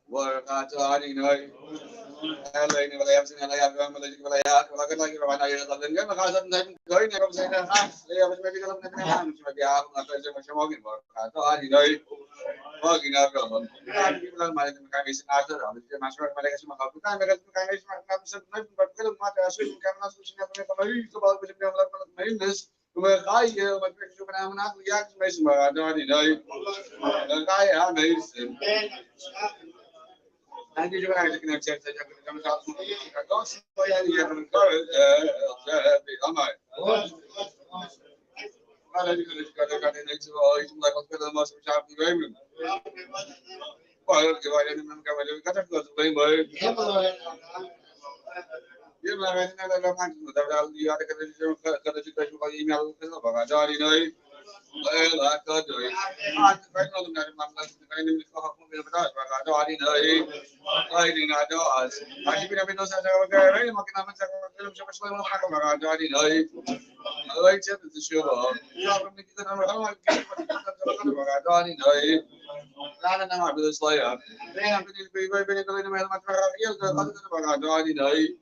Warakatari noi. Hello, ini balai apa sih? Balai apa? Balai juga balai apa? Kalau kita lagi berapa hari dalam dengan makanan dan koi ni kalau saya nak, saya apa sih kalau nak nak cuma dia apa nak saya macam mungkin warakatari noi. Oh, gini apa? Kami bilang malah kami sengaja dah. Jadi masuk mereka semua kalau kita mereka kami semua kami sengaja buat kalau mata asal kami nak susun apa ni kalau itu kalau bisa dia melakukan maintenance. Kaya, mereka cuma nak lihat semua ada di noi. Kaya, amazing. Nanti juga ada kena cek saja kami kalau supaya dia menentukan ramai. Ada juga ada itu melakukan kalau masuk siapa juga. Kalau kita ada memang kami kata kalau baik. Dia melakukan ada lakukan tapi dia ada kata juga email itu bagai dari noi. Lah kata doi. Kan kalau nak makan ini kalau mungkin betul bagai dari noi. Ay, di nga daw as. Kasi pinapito sa kaya ay makinamit sa film sa pasal mo nakakagada din ay. Ay, chat ito siya ba. Yung kita na magagada din ay. Lalo na nga bilis laya. Kaya pinipili na may matrakil ka magagada din ay.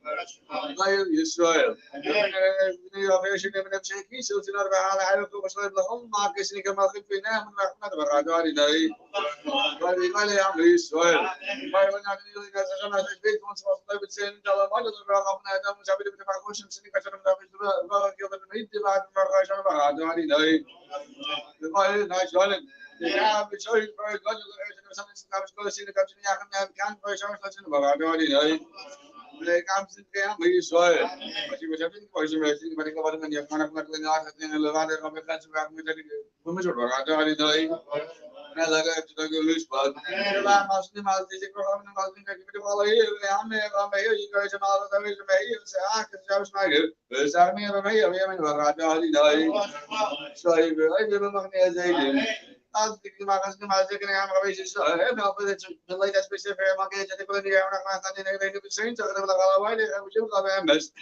Ay, Israel. Pinipili na siya kiso sinarbahala ay ko pasal lahom makis ni kamakit pina magagada din ay. Bali ang Israel. Bali Israel Nah, lagi kita gelis banget. Lah masih masih kalau masih kayak gitu kalau ini ame ini kalau cuma tapi cuma ini saya kerja sebagai besar nih apa ya yang ada hari dari saya ini memang nih aja ini. Nanti makasih masih kena yang apa sih saya apa itu mulai dari spesifik makanya jadi kalau dia orang makan ini bisa ini kalau kalau ini aku juga kalau MS.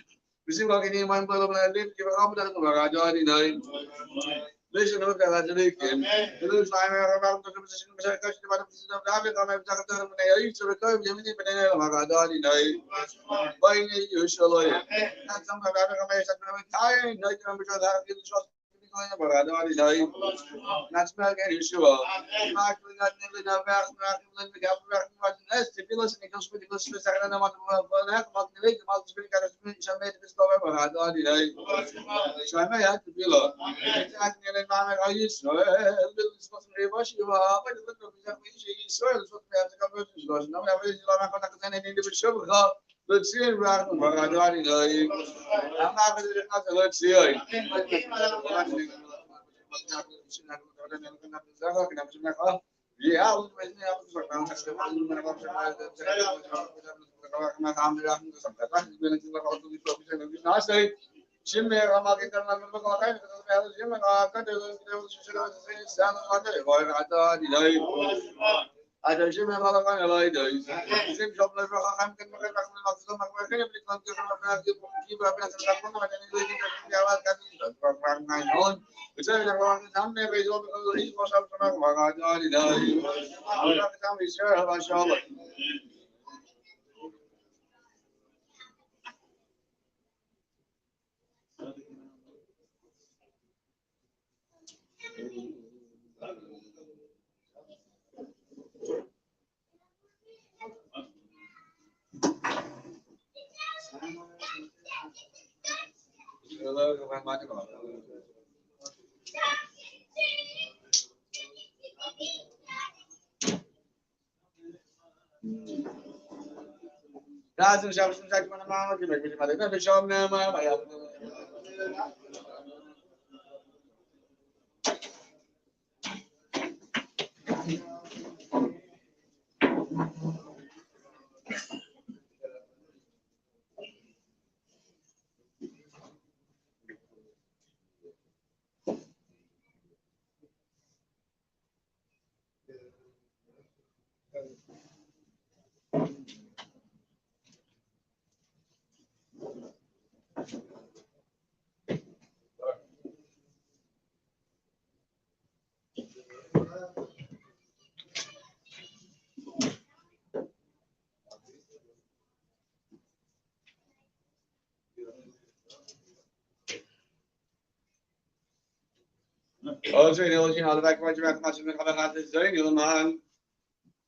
Bisa kalau ini main belum lanjut kita kamu dah ada hari dari. Listen to that again. The news line around the position of the position of David on the Doctor when they used to record Yemeni Banana Magadani night. Buying it usually. Not some of the information tired, no temperature that in the shop. Not smell any sure. Mark not nearly the back, the gap, if you listen, it comes with the listeners. I don't know what the lake about the speaker has been made this over. So I may have to be low. I used to wash you up. I don't know if it's soil. So we have to come to the no, I really don't have to individual. Let's see, I'm not let's see. Yeah, Jimmy, I'm not getting my Jim and I got I don't remember how long I do. Same job like I'm going to keep up which I don't never is Razem się tak mana mama, że będzie ma tego, że się nie ma, ja. Oh, so you know, the back of your much of the saying, you man.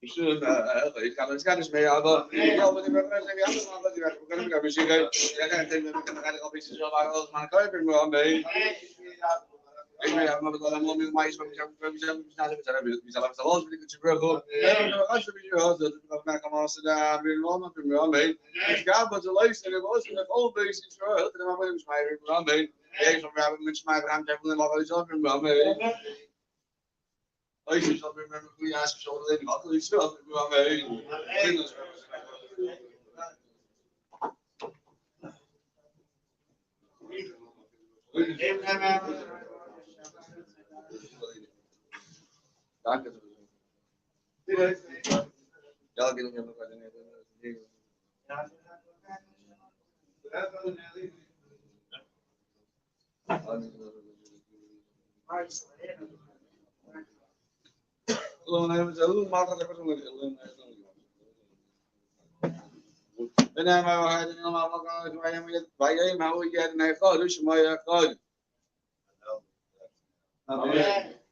You should it can just me, but you know, when you're going to be a machine, I can't think of the pieces of my carpet, ik ben maar dat allemaal met mij is van mezelf zelfs ik het gebruiken als je hoort dat het maar kan als daar weer nog meer mee ik ga wat de lijst en was met al deze zo dat maar met mij weer mee deze we hebben met mij gaan hebben nog wel eens op mee als je zo met mijn goede as zo dat ik wat iets wel mee Danke. Ja, genau, ja, أنا ما هذا ما قال ما بايع ما هو جاد ما يقالش ما يقال. آمين.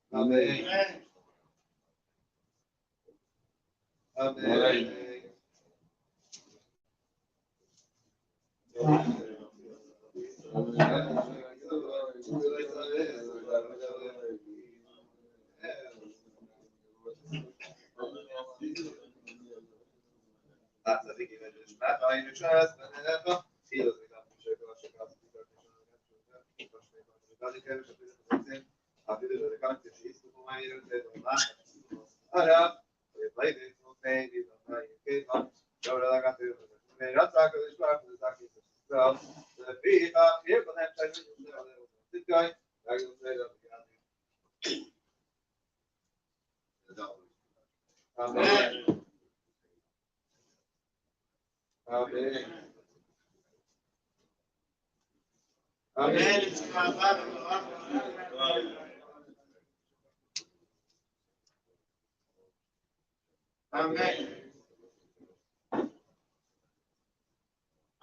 Amen. Amen.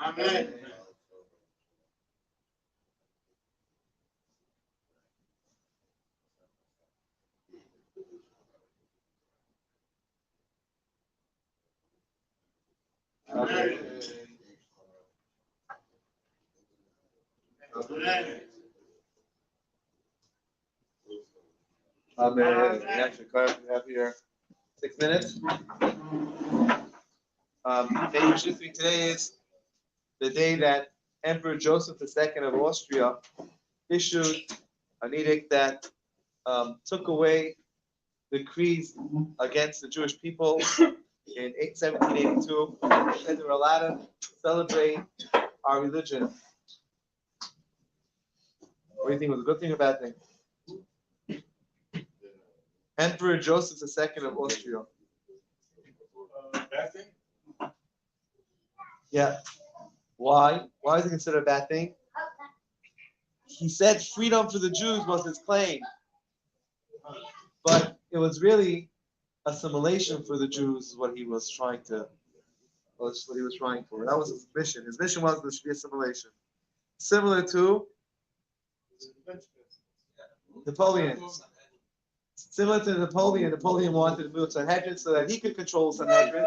Amen. Amen. Actually, Carl, we have here 6 minutes. Today is the day that Emperor Joseph II of Austria issued an edict that took away decrees against the Jewish people in 1782, and they were allowed to celebrate our religion. What do you think? Was a good thing or a bad thing? Emperor Joseph II of Austria. Bad thing? Yeah. Why? Why is it considered a bad thing? He said freedom for the Jews was his claim, but it was really assimilation for the Jews is what he was trying to. What he was trying for. That was his mission. His mission was there should be assimilation, similar to Napoleon. Similar to Napoleon, Napoleon wanted to move Sanhedrin so that he could control Sanhedrin.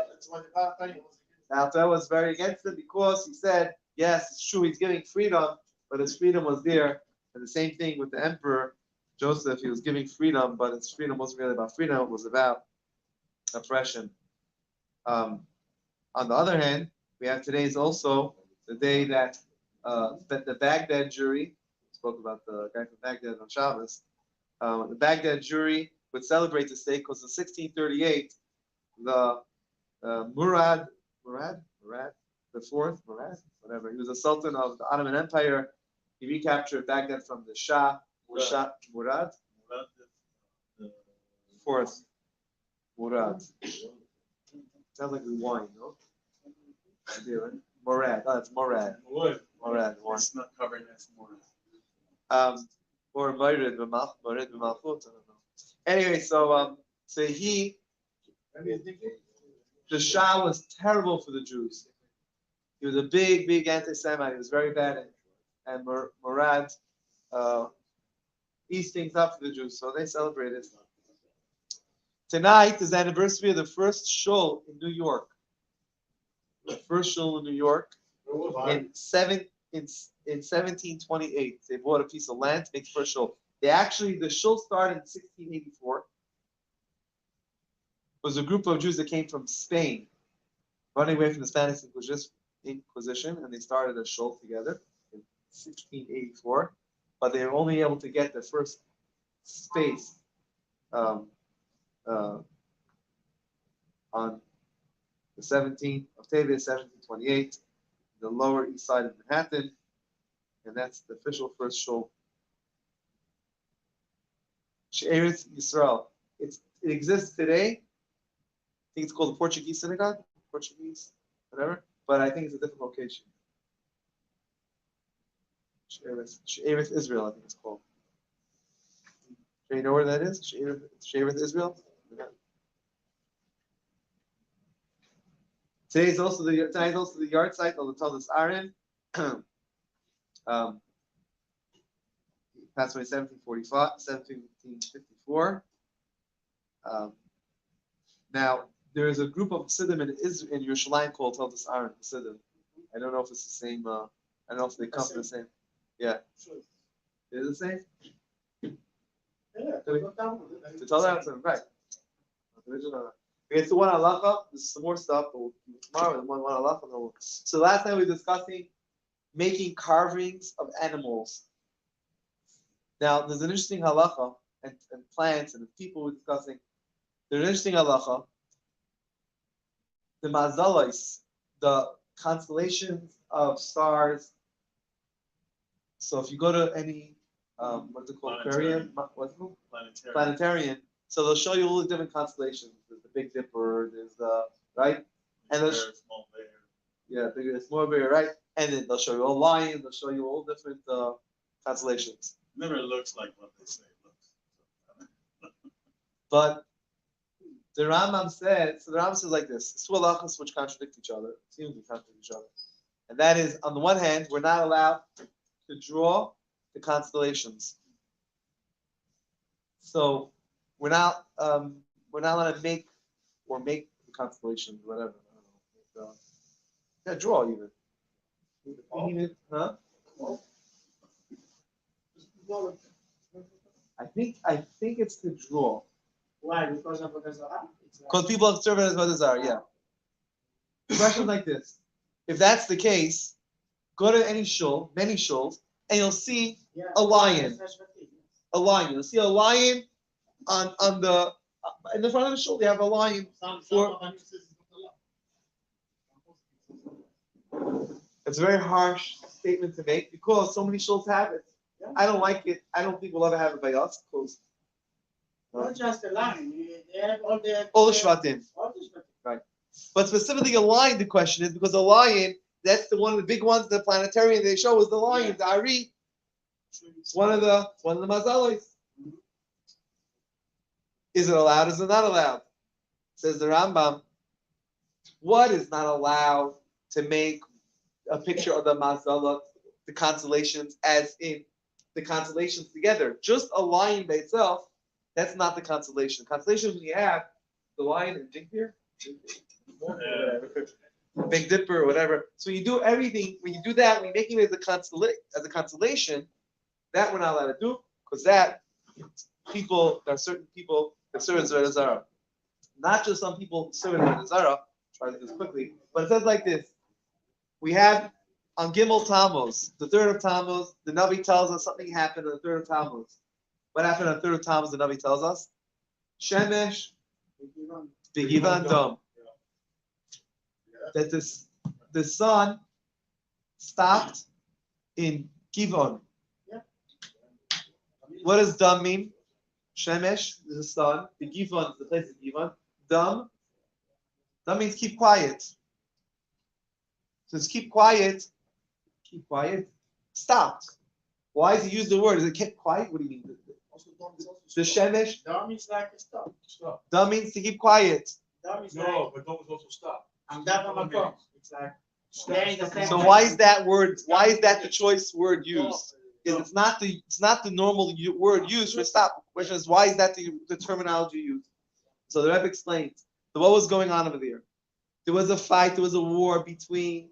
Now, that was very against him because he said, yes, it's true, he's giving freedom, but his freedom was there. And the same thing with the Emperor Joseph, he was giving freedom, but his freedom wasn't really about freedom, it was about oppression. On the other hand, we have today's also the day that the Baghdad jury, spoke about the guy from Baghdad on Shabbos, the Baghdad jury would celebrate this day because in 1638, the Murad the fourth, whatever, he was a sultan of the Ottoman Empire. He recaptured Baghdad from the Shah Murad. Fourth, Murad. Sounds like wine, no? Murad. Oh, it's Murad. Murad. more. It's not covering this more. Or Morid b'malchut, I don't know. Anyway, so he, the Shah was terrible for the Jews. He was a big anti-Semite. He was very bad, and Murad eats things up for the Jews, so they celebrated. Tonight is the anniversary of the first shul in New York. The first shul in New York in 1728. They bought a piece of land to make the first shul. The shul started in 1684. It was a group of Jews that came from Spain, running away from the Spanish Inquisition, and they started a shul together in 1684. But they were only able to get their first space on the 17th of Teves, 1728, the Lower East Side of Manhattan, and that's the official first shul. She'eretz Yisrael. It exists today. I think it's called the Portuguese synagogue, Portuguese, whatever. But I think it's a different location. She'eretz Israel, I think it's called. Do you know where that is? She'eretz Israel. Today's also the yard site of the Talmud Aaron. Passed away 1754. Now there is a group of Chassidim in Yerushalayim called Talmud Aaron Chassidim. I don't know if it's the same. I don't know if they come from the same. Yeah, it is the same. To tell that, right? Okay, so one halacha. This is some more stuff. But tomorrow, one halacha. So last time we were discussing making carvings of animals. Now there's an interesting halacha and plants and the people we're discussing. There's an interesting halacha. The mazalos, the constellations of stars. So if you go to any what's it called? Aquarium? What's it called? Planetarium. So they'll show you all the different constellations. There's the Big Dipper, there's the right? And Small bear. Yeah, bigger, small bear, right? And then they'll show you all lions, they'll show you all different constellations. It never looks like what they say it looks. But the Rambam says like this: two halachas which contradict each other, seemingly contradict each other. And that is, on the one hand, we're not allowed to draw the constellations. So we're not allowed to make the constellations, whatever. I don't know. Draw even. Huh? I think it's to draw. Why? Because of the Zara? Because people observe it as Avodah Zarah, yeah. The question is like this: if that's the case, go to any shul, many shuls, and you'll see a lion. A lion. You'll see a lion on the in the front of the shul. They have a lion. It's a very harsh statement to make because so many shuls have it. Yeah. I don't like it. I don't think we'll ever have it by us. Because Not just the lion. They have all the shvatim. All the shvatim. Right. But specifically a lion, the question is because a lion, that's one of the big ones, the planetarium they show is the lion, the Ari. It's one of the mazalos. Is it allowed? Is it not allowed? Says the Rambam. What is not allowed to make a picture of the mazalot, the constellations, as in the constellations together? Just a lion by itself, that's not the constellation. The constellation when you have the lion and Jinpir, Big Dipper, or whatever. So you do everything. When you do that, when you make it as a constellation, that we're not allowed to do because there are certain people that serve as Avodah Zarah. Not just some people serve as Avodah Zarah. Try to do this quickly, but it says like this: we have on Gimel Tammuz, the third of Tammuz, the Navi tells us something happened on the third of Tammuz. What happened on the third of Tammuz? The Navi tells us Shemesh B'Givan Dom. That the sun stopped in Givon. What does Dam mean? Shemesh is the sun. The Givon is the place of Givon. Dam means keep quiet. So it's keep quiet. stopped. Why does he use the word? Is it kept quiet? What do you mean? The shemesh. Dom is like a stop. Dam means to keep quiet. Dom is No, like, but Dom is also stop. and that on my phone. It's like, staying the same. So why is that word? Why is that the choice word used? It's not the normal word used for stop. The question is, why is that the terminology used? So the Rebbe explains. So what was going on over there? There was a fight. There was a war between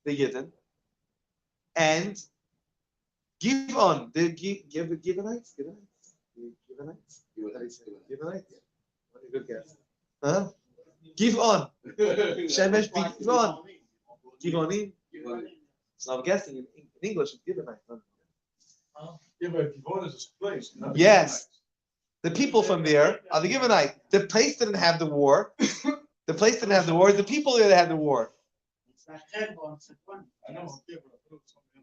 the Yidden and Givon. The Givonites. Good guess. Huh? Givon. Shemesh Givon. Givonim. So I'm guessing in English it's Givonite. Yeah, but Givon is a place. not Yes. The people from there are the Givonite. The place didn't have the war. The place didn't have the war. The people there that had the war. It's like Hebron, it's like one. I know.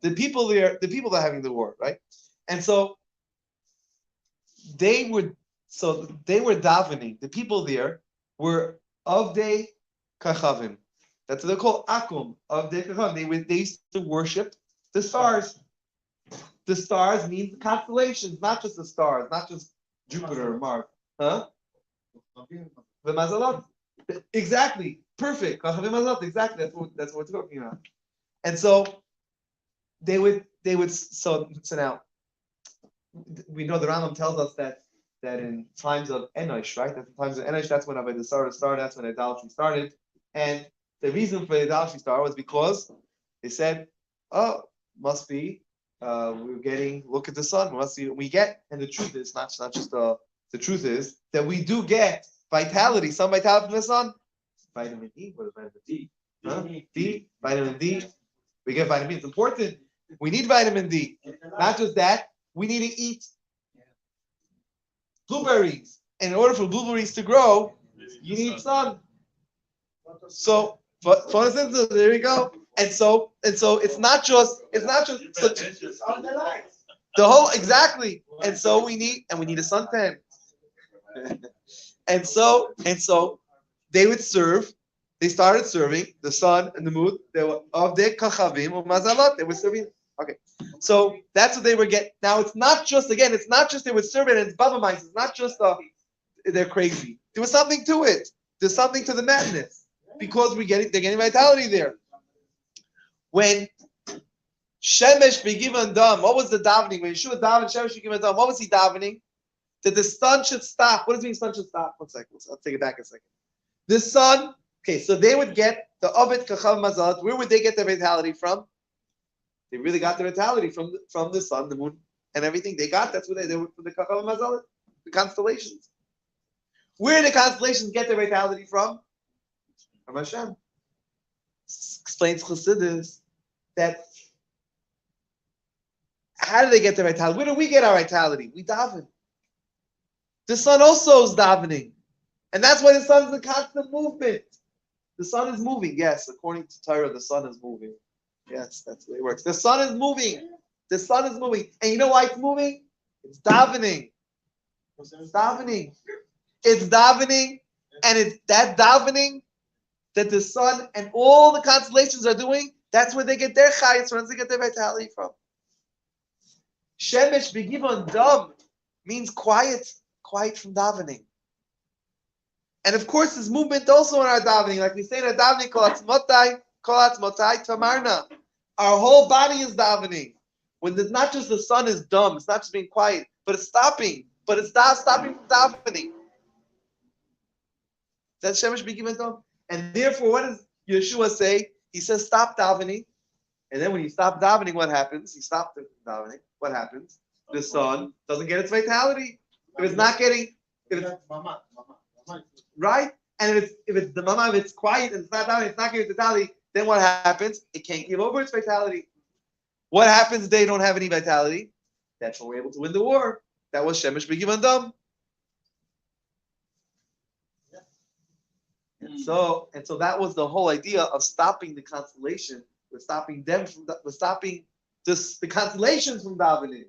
The people there, the people that are having the war, right? And so they were davening. The people there were Avdei Kachavim. That's what they're called, Akum, Avdei Kachavim. They used to worship the stars. The stars mean constellations, not just the stars, not just Jupiter or Mars. Huh? The Mazalot. Exactly. Perfect. Kachavim Mazalot. Exactly. That's what we're talking about. And so they would so now we know the Rambam tells us that in times of Enosh, right? That in times of Enosh, that's when Avodah Zarah started, that's when idolatry started. And the reason for idolatry started was because they said, oh, must be we're getting, look at the sun, must be we get, and the truth is not just the truth is that we do get vitality, some vitality from the sun. Vitamin D, what is vitamin D? Huh? D, vitamin D. We get vitamin D. It's important. We need vitamin D. Not just that, we need to eat blueberries. And in order for blueberries to grow, you need sun. So, for instance, there you go. And so it's not just On the line. the whole exactly. And so we need a suntan. and so they would serve. They started serving the sun and the moon. They were of their kachavim or mazalot. They were serving. Okay, so that's what they were getting. Now it's not just they would serve it and it's baba mice. It's not just they're crazy. There was something to it. There's something to the madness because they're getting vitality there. When Shemesh begivan dam, what was the davening? When Yeshua davened Shemesh begivan dam, what was he davening? That the sun should stop. What does it mean sun should stop? 1 second. I'll take it back a second. The sun. Okay, so they would get the Ovid Kachav Mazalat. Where would they get their vitality from? They really got their vitality from the sun, the moon, and everything. That's where they were from the Kachav Mazalat, the constellations. Where did the constellations get their vitality from? From Hashem. Explains Chassidus that how do they get their vitality? Where do we get our vitality? We daven. The sun also is davening. And that's why the sun is in constant movement. The sun is moving. Yes, according to Torah, the sun is moving. Yes, that's the way it works. The sun is moving. The sun is moving. And you know why it's moving? It's davening. It's davening. It's davening. And it's that davening that the sun and all the constellations are doing. That's where they get their chayas, where they get their vitality from. Shemesh begivon dam means quiet from davening. And of course, there's movement also in our davening. Like we say in our davening, kol atzmotai tamarna. Our whole body is davening. When it's not just the sun is dumb, it's not just being quiet, but it's stopping. But it's not stopping from davening. That's Shemesh begivon dam. And therefore, what does Yeshua say? He says, stop davening. And then when you stop davening, what happens? You stop the davening. What happens? The sun doesn't get its vitality. If it's not getting, right? And if it's the mama, if it's quiet and it's not davening, it's not getting vitality, then what happens? It can't give over its vitality. What happens if they don't have any vitality? That's when we're able to win the war. That was Shemesh begivon dam. And so that was the whole idea of stopping the constellation. We're stopping them we're stopping the constellations from davening.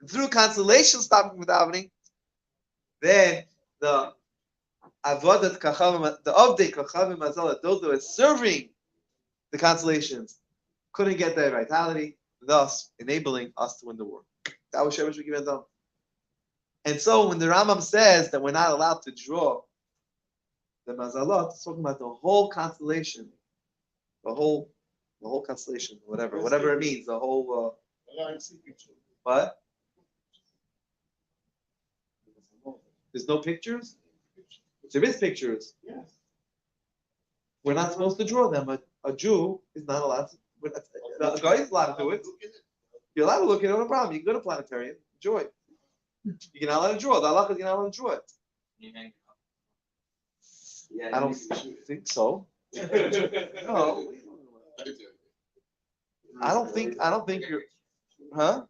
And through constellations stopping from davening, then the avodat kachavim, the Avdei Kachavim Mazalat, those that were serving the constellations, couldn't get their vitality. thus enabling us to win the war. That was Shemesh Given Dam. And so when the Rambam says that we're not allowed to draw the Mazalot, it's talking about the whole constellation, the whole constellation, whatever it means, the whole. What? There's no pictures. There is pictures. Yes. We're not supposed to draw them. A Jew is not allowed to. A guy is allowed to do it. You're allowed to look at it, no problem. You can go to planetarium, enjoy it. You're not allowed to draw. The halacha is you're not allowed to draw it. I don't think so. No. I don't think you're. Huh?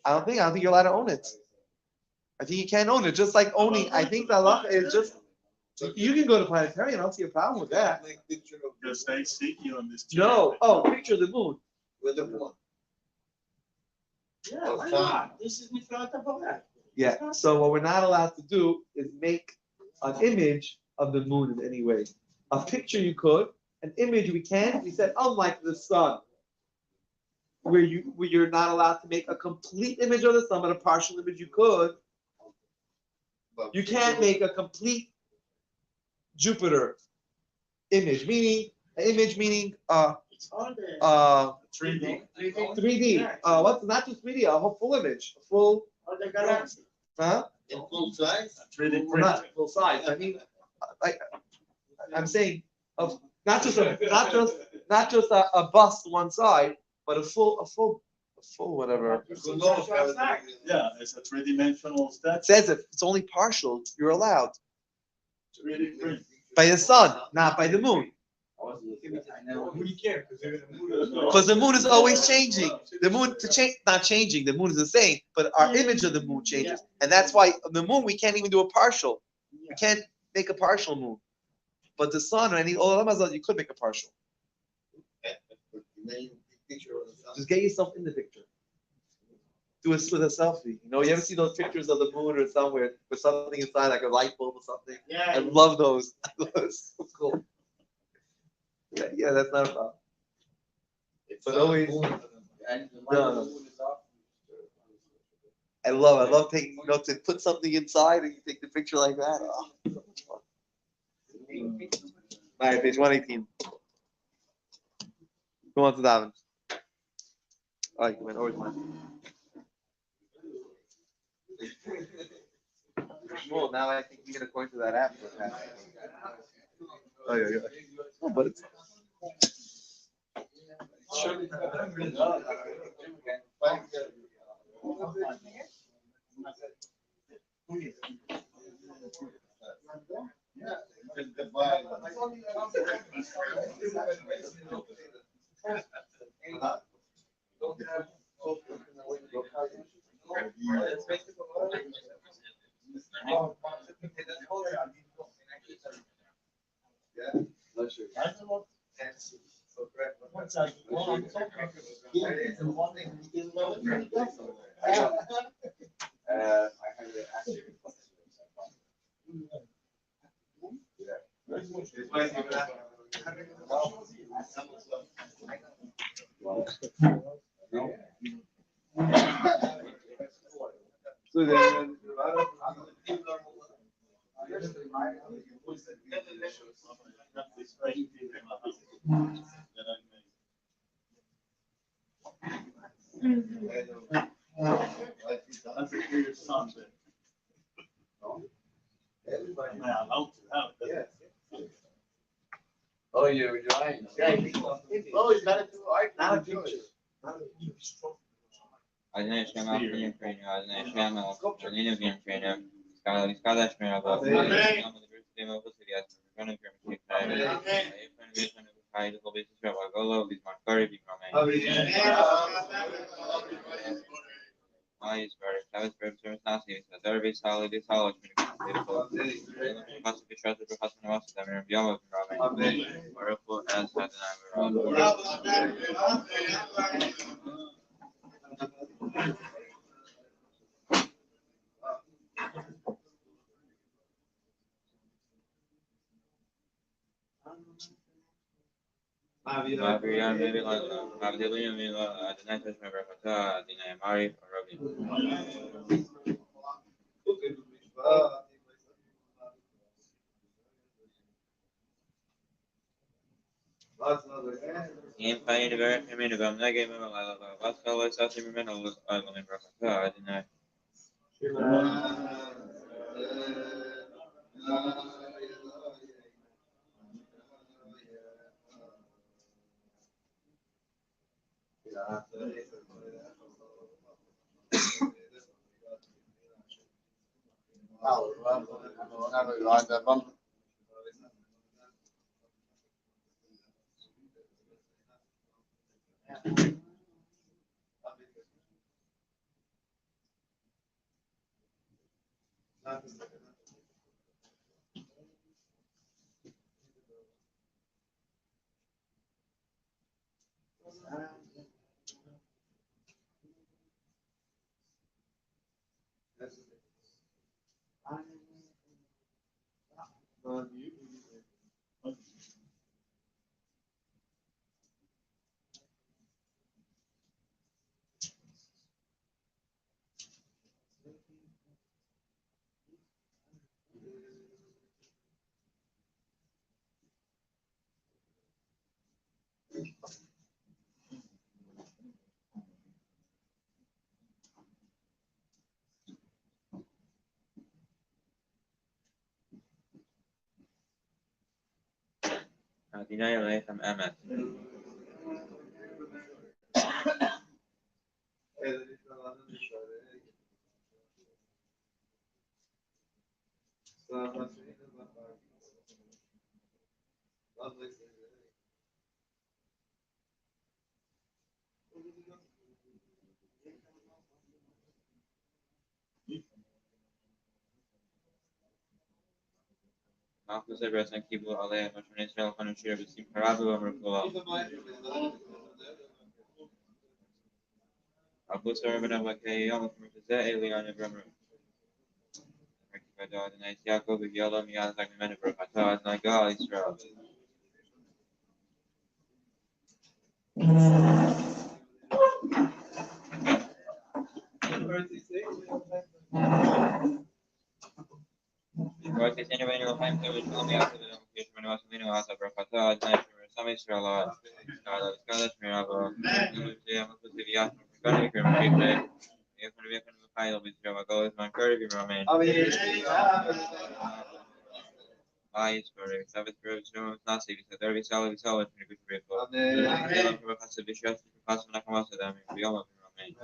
I don't think you're allowed to own it. I think you can't own it. Just like owning, I think the halacha is just. You can go to planetarium. I don't see a problem with that. Does they see you on this? No. Oh, picture of the moon. With the one. Yeah, why not? This is Niflat Havorah. Yeah. So what we're not allowed to do is make an image of the moon in any way. A picture you could, an image we can't. We said unlike the sun, where you're not allowed to make a complete image of the sun, but a partial image you could. You can't make a complete Jupiter image, meaning It's all the 3D. 3D. What's not just 3D, a whole full image, a full, all the galaxy. huh? In full size? 3D Well, not full size. I mean, I'm saying of not just a bust one side, but a full whatever. Yeah, it's a three-dimensional It statue. says if it's only partial, you're allowed 3D print. by the sun, not by the moon, We can't, because the moon is always changing. The moon not changing. The moon is the same, but our image of the moon changes, and that's why on the moon we can't even do a partial. We can't make a partial moon, but the sun or any you could make a partial. Just get yourself in the picture. Do it with a selfie. You know, you ever see those pictures of the moon or somewhere with something inside, like a light bulb or something? Yeah. I love those. It's so cool. Yeah, that's not a problem. But always, I love taking, to put something inside and you take the picture like that. Oh, so much fun. All right, page 118. Go on to that one. All right, man, always mine. Well, now I think we get according to that app. Oh, yeah. Oh, but it's. So then, That's a clear sunset. Oh, you're right. Oh, it's better to art. not a picture. Одна шлема в Френю, одна шлема в Ниневе Френю. Сказала шлема в Френю, шлема в Сирии, шлема в Френю, шлема в Френю, Хайд, Хоббит, шлема Голов, Бисмар Кори, Бикроме. Айс, Барри, Тавис, Бербсерс, Наси, Садерби, Сали, Дисало, Шминик, Хасу, Пишату, Хасу, Навасу, Дамир, Бьяма, Бикроме. Бараху, Эс, Хадана, מעבירה מעבירים אדוני תשמע ברכתה, דיני מעריב הרבים. אם חיים לברך ממנו גם נגד ממנו, ועבדך לא יצאתי ממנו אדוני ברכתה, אדוני. דיני עליכם אמת. Malchus Ebrus and Kibu Aleh, Moshe Israel, Hanushir, Besim Harabu, Amrukula. Malchus Ebrus and Yom, Mutazeh, Elion, Abramru. Rectified God, and Yaakov, Yellow, Miyaz, Agnemen, Brachata, Nagal, Israel. Right, this anyway, you'll find there is only after the location when I was leaning out of Brachata, Nash, some Israel, God, Scarlet, Mirabo, Musia, Musia, Musia, if we can file with Java, my curvy remain. Bias for a Sabbath Grove, no, Nasi, the Derby Salad, Salad, and good report. The Professor Bishop, Professor Nakamasa, them, we all remain.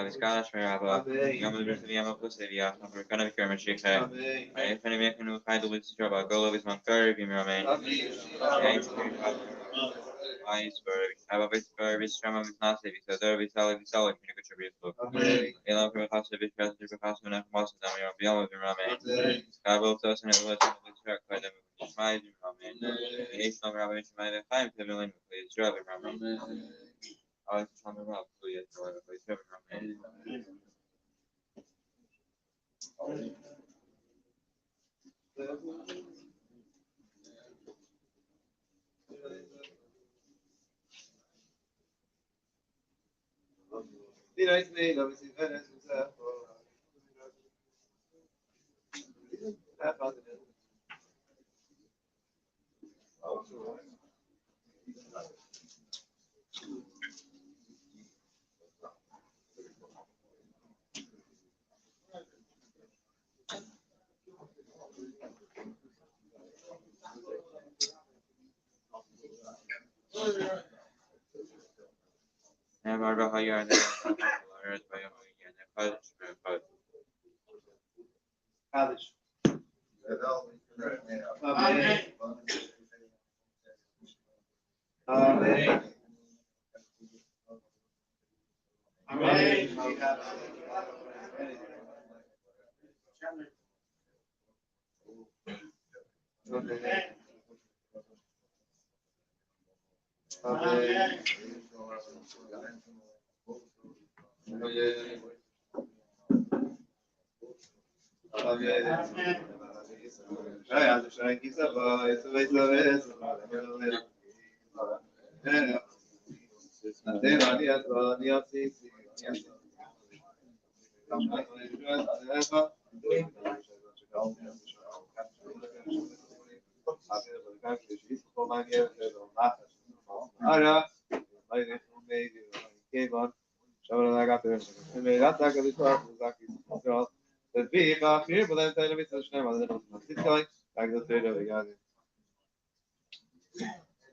Escala, Shmeraba, Yom Yama Posevia, Americana Kerma Shikha, I find a new title with Straba, Golo with Montgomery, Bimmerman, Iceberg, Ababisberg, Strama with Nasi, so there is Alec Salik, Minicature book. Elan from House of Bishop, House of Nakamasa, Beyond Bimmerman, Scabo, Tosin, and West of the Truck by them, Shmai Bimmerman, the H number of Shmai, time to Villain, please, Driving Bimmerman. I was trying to run up to you, so I was having never how you are there, by Kaddish. Amen. Amen. Amen.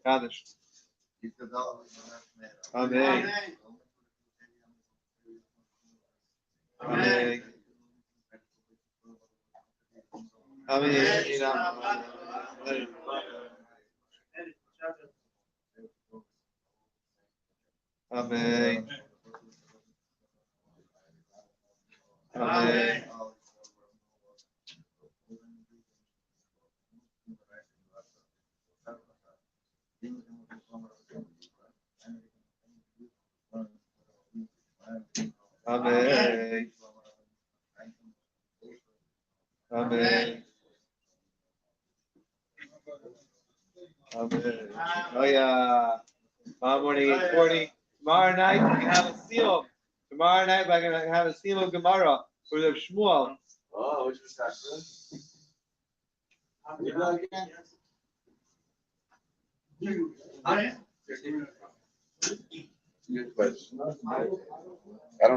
Kaddish. Amen. Amen. Amen. Amen. Amen. Amen. Amen. Oh yeah. Tomorrow morning, 8:40. Tomorrow night we have a seal. Tomorrow night we're gonna have a seal of Gemara for the Shmuel. Oh, which was that? Good question.